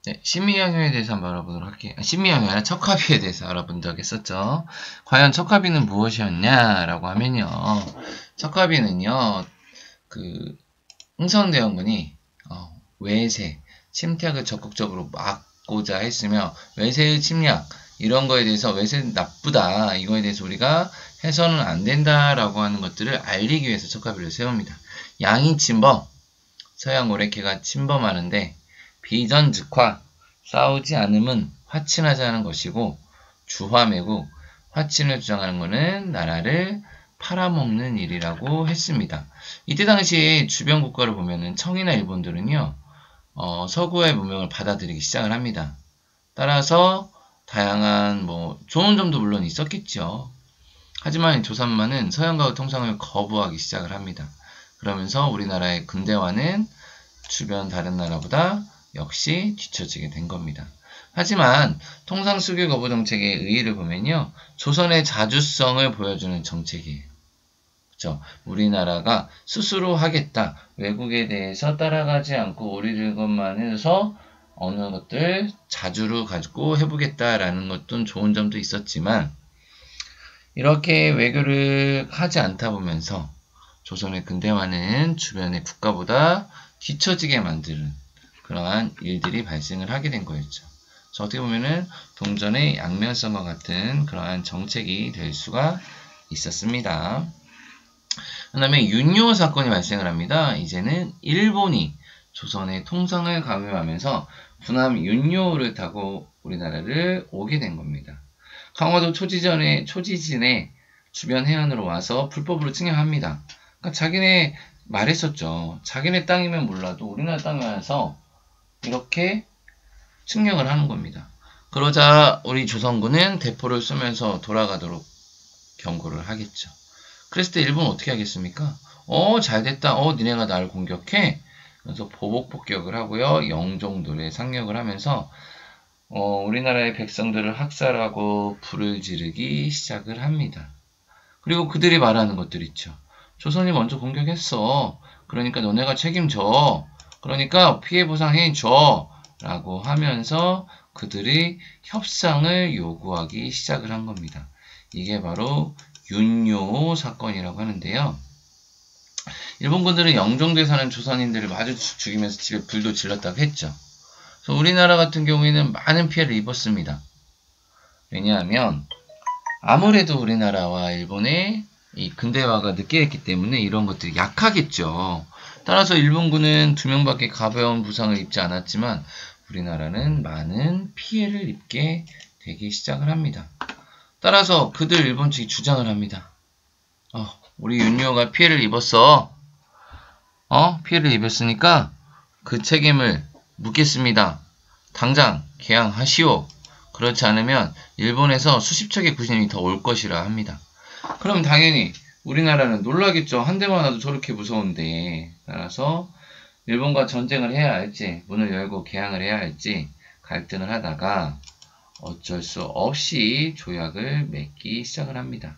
이제 신미양요에 대해서 한번 알아보도록 할게요. 신미양요 아니라 척화비에 대해서 알아본 적 있었죠. 과연 척화비는 무엇이었냐라고 하면요. 척화비는요, 흥선대원군이 외세, 침략을 적극적으로 막고자 했으며, 외세의 침략, 이런 거에 대해서 외세는 나쁘다, 이거에 대해서 우리가 해서는 안 된다라고 하는 것들을 알리기 위해서 척화비를 세웁니다. 양이 침범, 서양 오래캐가 침범하는데 비전즉화, 싸우지 않음은 화친하자는 것이고, 주화매국, 화친을 주장하는 것은 나라를 팔아먹는 일이라고 했습니다. 이때 당시 주변 국가를 보면은 청이나 일본들은요, 서구의 문명을 받아들이기 시작을 합니다. 따라서 다양한 좋은 점도 물론 있었겠죠. 하지만 조선만은 서양과의 통상을 거부하기 시작을 합니다. 그러면서 우리나라의 근대화는 주변 다른 나라보다 역시 뒤처지게 된 겁니다. 하지만 통상 수교 거부 정책의 의의를 보면요, 조선의 자주성을 보여주는 정책이에요. 그렇죠? 우리나라가 스스로 하겠다, 외국에 대해서 따라가지 않고 우리들 것만 해서 어느 것들 자주로 가지고 해보겠다라는 것도 좋은 점도 있었지만, 이렇게 외교를 하지 않다 보면서 조선의 근대화는 주변의 국가보다 뒤처지게 만드는 그러한 일들이 발생을 하게 된 거였죠. 그래서 어떻게 보면은 동전의 양면성과 같은 그러한 정책이 될 수가 있었습니다. 그 다음에 윤요 사건이 발생을 합니다. 이제는 일본이 조선의 통상을 강요하면서 군함 윤요를 타고 우리나라를 오게 된 겁니다. 강화도 초지진의 주변 해안으로 와서 불법으로 침략합니다. 그러니까 자기네 말했었죠. 자기네 땅이면 몰라도 우리나라 땅에 와서 이렇게 침략을 하는 겁니다. 그러자 우리 조선군은 대포를 쏘면서 돌아가도록 경고를 하겠죠. 그랬을 때 일본은 어떻게 하겠습니까? 잘됐다. 니네가 나를 공격해. 그래서 보복 폭격을 하고요. 영종도에 상륙을 하면서 우리나라의 백성들을 학살하고 불을 지르기 시작을 합니다. 그리고 그들이 말하는 것들 있죠. 조선이 먼저 공격했어. 그러니까 너네가 책임져. 그러니까 피해 보상해줘. 라고 하면서 그들이 협상을 요구하기 시작을 한 겁니다. 이게 바로 윤요 사건이라고 하는데요. 일본군들은 영종도에 사는 조선인들을 마주 죽이면서 집에 불도 질렀다고 했죠. 그래서 우리나라 같은 경우에는 많은 피해를 입었습니다. 왜냐하면 아무래도 우리나라와 일본의 이 근대화가 늦게 했기 때문에 이런 것들이 약하겠죠. 따라서 일본군은 2명밖에 가벼운 부상을 입지 않았지만 우리나라는 많은 피해를 입게 되기 시작을 합니다. 따라서 그들 일본 측이 주장을 합니다. 우리 윤요가 피해를 입었어. 피해를 입었으니까 그 책임을 묻겠습니다. 당장 개항하시오. 그렇지 않으면 일본에서 수십 척의 군인이 더 올 것이라 합니다. 그럼 당연히 우리나라는 놀라겠죠. 한 대만 와도 저렇게 무서운데. 따라서 일본과 전쟁을 해야 할지, 문을 열고 개항을 해야 할지 갈등을 하다가 어쩔 수 없이 조약을 맺기 시작을 합니다.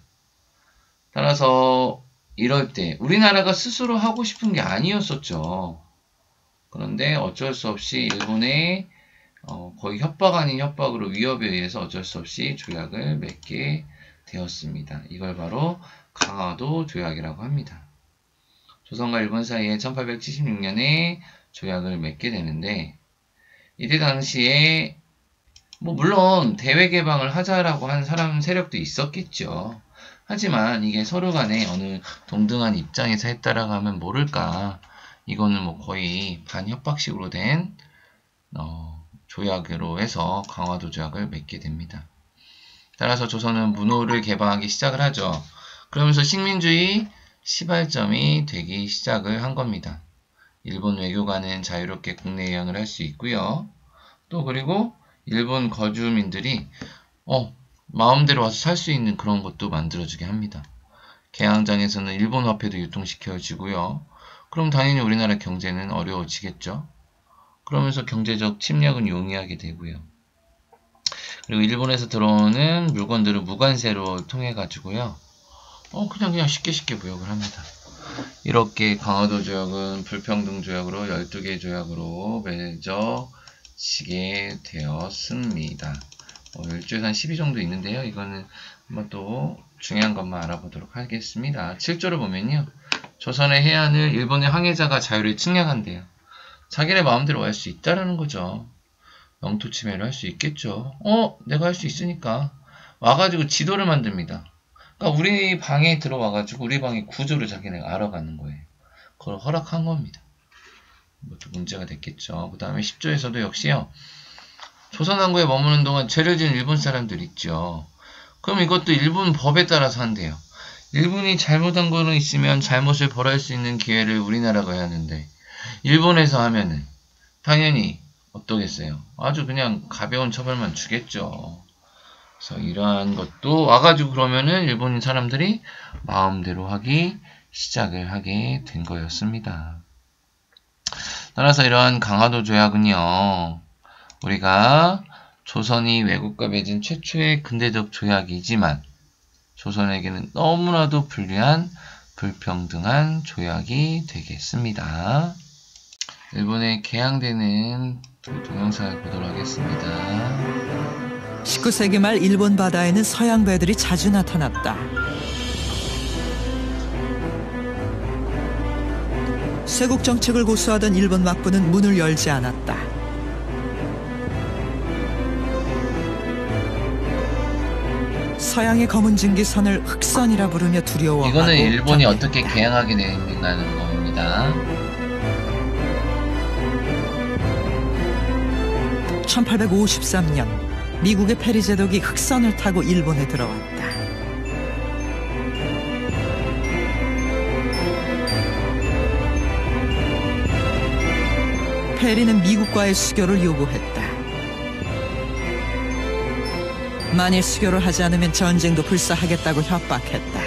따라서 이럴 때 우리나라가 스스로 하고 싶은 게 아니었었죠. 그런데 어쩔 수 없이 일본의 거의 협박 아닌 협박으로 위협에 의해서 어쩔 수 없이 조약을 맺게 되었습니다. 이걸 바로 강화도 조약이라고 합니다. 조선과 일본 사이에 1876년에 조약을 맺게 되는데, 이때 당시에 물론 대외 개방을 하자라고 한 세력도 있었겠죠. 하지만 이게 서로 간에 어느 동등한 입장에서 했다라고 하면 모를까. 이거는 거의 반협박식으로 된 조약으로 해서 강화도 조약을 맺게 됩니다. 따라서 조선은 문호를 개방하기 시작을 하죠. 그러면서 식민주의 시발점이 되기 시작을 한 겁니다. 일본 외교관은 자유롭게 국내 여행을 할 수 있고요. 또 그리고 일본 거주민들이 마음대로 와서 살 수 있는 그런 것도 만들어주게 합니다. 개항장에서는 일본 화폐도 유통시켜지고요. 그럼 당연히 우리나라 경제는 어려워지겠죠. 그러면서 경제적 침략은 용이하게 되고요. 그리고 일본에서 들어오는 물건들을 무관세로 통해 가지고요. 그냥 쉽게 무역을 합니다. 이렇게 강화도 조약은 불평등 조약으로 12개 조약으로 맺어집니다. 지게 되었습니다. 일주에서 한 12 정도 있는데요. 이거는 한번 또 중요한 것만 알아보도록 하겠습니다. 7조를 보면요. 조선의 해안을 일본의 항해자가 자유를 측량한대요. 자기네 마음대로 할 수 있다라는 거죠. 영토 침해를 할 수 있겠죠. 내가 할 수 있으니까. 와가지고 지도를 만듭니다. 그러니까 우리 방에 들어와가지고 우리 방의 구조를 자기네가 알아가는 거예요. 그걸 허락한 겁니다. 이것도 문제가 됐겠죠. 그 다음에 10조에서도 역시요. 조선왕국에 머무는 동안 죄를 지은 일본 사람들 있죠. 그럼 이것도 일본 법에 따라서 한대요. 일본이 잘못한 거는 있으면 잘못을 벌할 수 있는 기회를 우리나라가 해야 하는데 일본에서 하면은 당연히 어떠겠어요? 아주 그냥 가벼운 처벌만 주겠죠. 그래서 이러한 것도 와가지고 그러면은 일본인 사람들이 마음대로 하기 시작을 하게 된 거였습니다. 따라서 이러한 강화도 조약은요. 우리가 조선이 외국과 맺은 최초의 근대적 조약이지만 조선에게는 너무나도 불리한 불평등한 조약이 되겠습니다. 일본에 개항되는 동영상을 보도록 하겠습니다. 19세기 말 일본 바다에는 서양 배들이 자주 나타났다. 쇄국 정책을 고수하던 일본 막부는 문을 열지 않았다. 서양의 검은 증기선을 흑선이라 부르며 두려워하고 이거는 일본이 경계했다. 어떻게 개항하게 되는가는 겁니다. 1853년 미국의 페리 제독이 흑선을 타고 일본에 들어왔다. 페리는 미국과의 수교를 요구했다. 만일 수교를 하지 않으면 전쟁도 불사하겠다고 협박했다.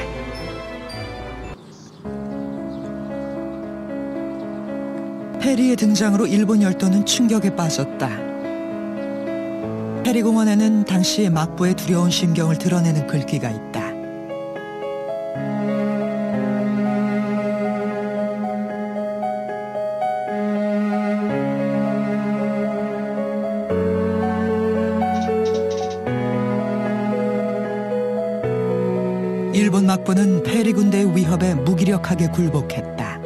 페리의 등장으로 일본 열도는 충격에 빠졌다. 페리 공원에는 당시의 막부의 두려운 심경을 드러내는 글귀가 있다. 일본 막부는 페리 군대의 위협에 무기력하게 굴복했다.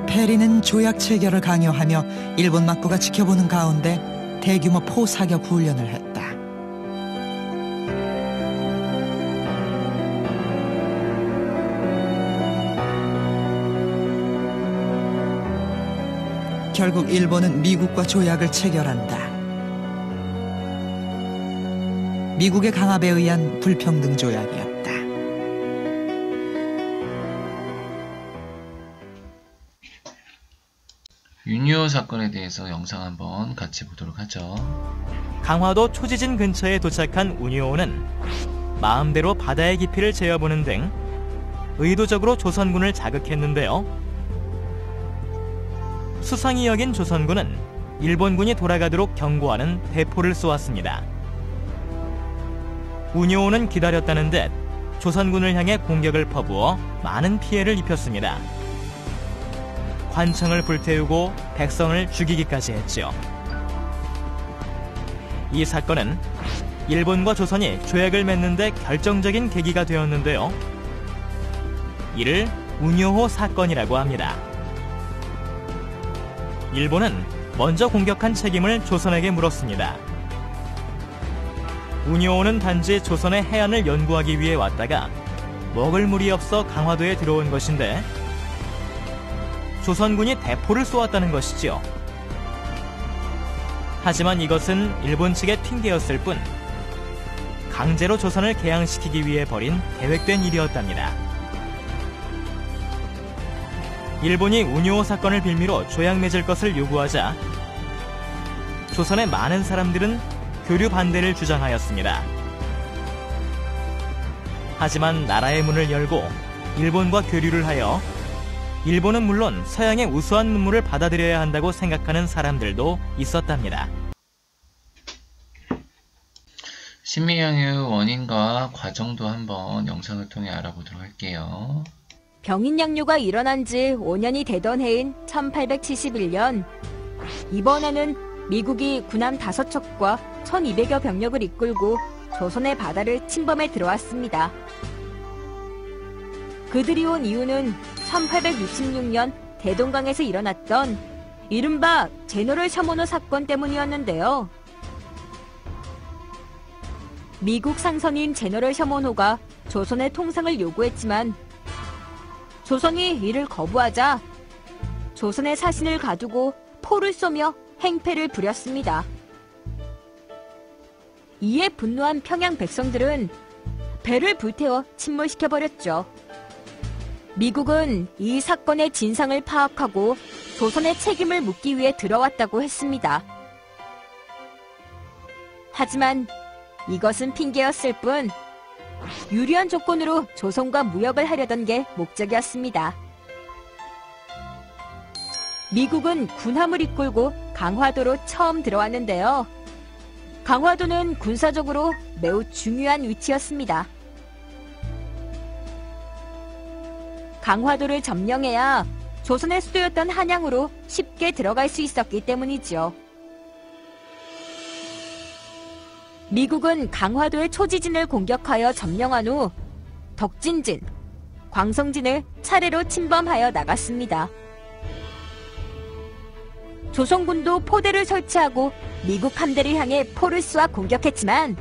페리는 조약 체결을 강요하며 일본 막부가 지켜보는 가운데 대규모 포 사격 훈련을 했다. 결국 일본은 미국과 조약을 체결한다. 미국의 강압에 의한 불평등 조약이었다. 윤유호 사건에 대해서 영상 한번 같이 보도록 하죠. 강화도 초지진 근처에 도착한 운유호는 마음대로 바다의 깊이를 재어보는 등 의도적으로 조선군을 자극했는데요. 수상히 여긴 조선군은 일본군이 돌아가도록 경고하는 대포를 쏘았습니다. 운유호는 기다렸다는 듯 조선군을 향해 공격을 퍼부어 많은 피해를 입혔습니다. 관청을 불태우고 백성을 죽이기까지 했죠. 이 사건은 일본과 조선이 조약을 맺는 데 결정적인 계기가 되었는데요. 이를 운유호 사건이라고 합니다. 일본은 먼저 공격한 책임을 조선에게 물었습니다. 운유호는 단지 조선의 해안을 연구하기 위해 왔다가 먹을 물이 없어 강화도에 들어온 것인데 조선군이 대포를 쏘았다는 것이지요. 하지만 이것은 일본 측의 핑계였을 뿐 강제로 조선을 개항시키기 위해 벌인 계획된 일이었답니다. 일본이 운유호 사건을 빌미로 조약 맺을 것을 요구하자 조선의 많은 사람들은 교류 반대를 주장하였습니다. 하지만 나라의 문을 열고 일본과 교류를 하여 일본은 물론 서양의 우수한 문물을 받아들여야 한다고 생각하는 사람들도 있었답니다. 신미양의 원인과 과정도 한번 영상을 통해 알아보도록 할게요. 병인양요가 일어난 지 5년이 되던 해인 1871년, 이번에는 미국이 군함 5척과 1200여 병력을 이끌고 조선의 바다를 침범해 들어왔습니다. 그들이 온 이유는 1866년 대동강에서 일어났던 이른바 제너럴 셔모노 사건 때문이었는데요. 미국 상선인 제너럴 셔모노가 조선의 통상을 요구했지만 조선이 이를 거부하자 조선의 사신을 가두고 포를 쏘며 행패를 부렸습니다. 이에 분노한 평양 백성들은 배를 불태워 침몰시켜버렸죠. 미국은 이 사건의 진상을 파악하고 조선의 책임을 묻기 위해 들어왔다고 했습니다. 하지만 이것은 핑계였을 뿐 유리한 조건으로 조선과 무역을 하려던 게 목적이었습니다. 미국은 군함을 이끌고 강화도로 처음 들어왔는데요. 강화도는 군사적으로 매우 중요한 위치였습니다. 강화도를 점령해야 조선의 수도였던 한양으로 쉽게 들어갈 수 있었기 때문이죠. 미국은 강화도의 초지진을 공격하여 점령한 후 덕진진, 광성진을 차례로 침범하여 나갔습니다. 조선군도 포대를 설치하고 미국 함대를 향해 포를 쏘아 공격했지만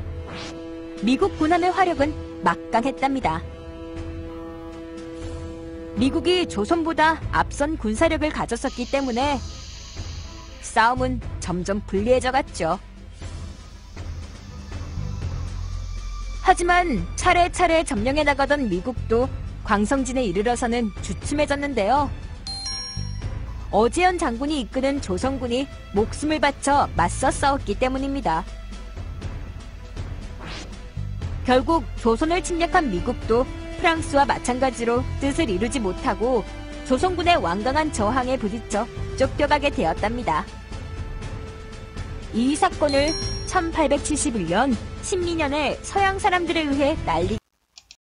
미국 군함의 화력은 막강했답니다. 미국이 조선보다 앞선 군사력을 가졌었기 때문에 싸움은 점점 불리해져 갔죠. 하지만 차례차례 점령해 나가던 미국도 광성진에 이르러서는 주춤해졌는데요. 어재현 장군이 이끄는 조선군이 목숨을 바쳐 맞서 싸웠기 때문입니다. 결국 조선을 침략한 미국도 프랑스와 마찬가지로 뜻을 이루지 못하고 조선군의 완강한 저항에 부딪혀 쫓겨가게 되었답니다. 이 사건을 1871년 신민년에 서양 사람들에 의해 난리가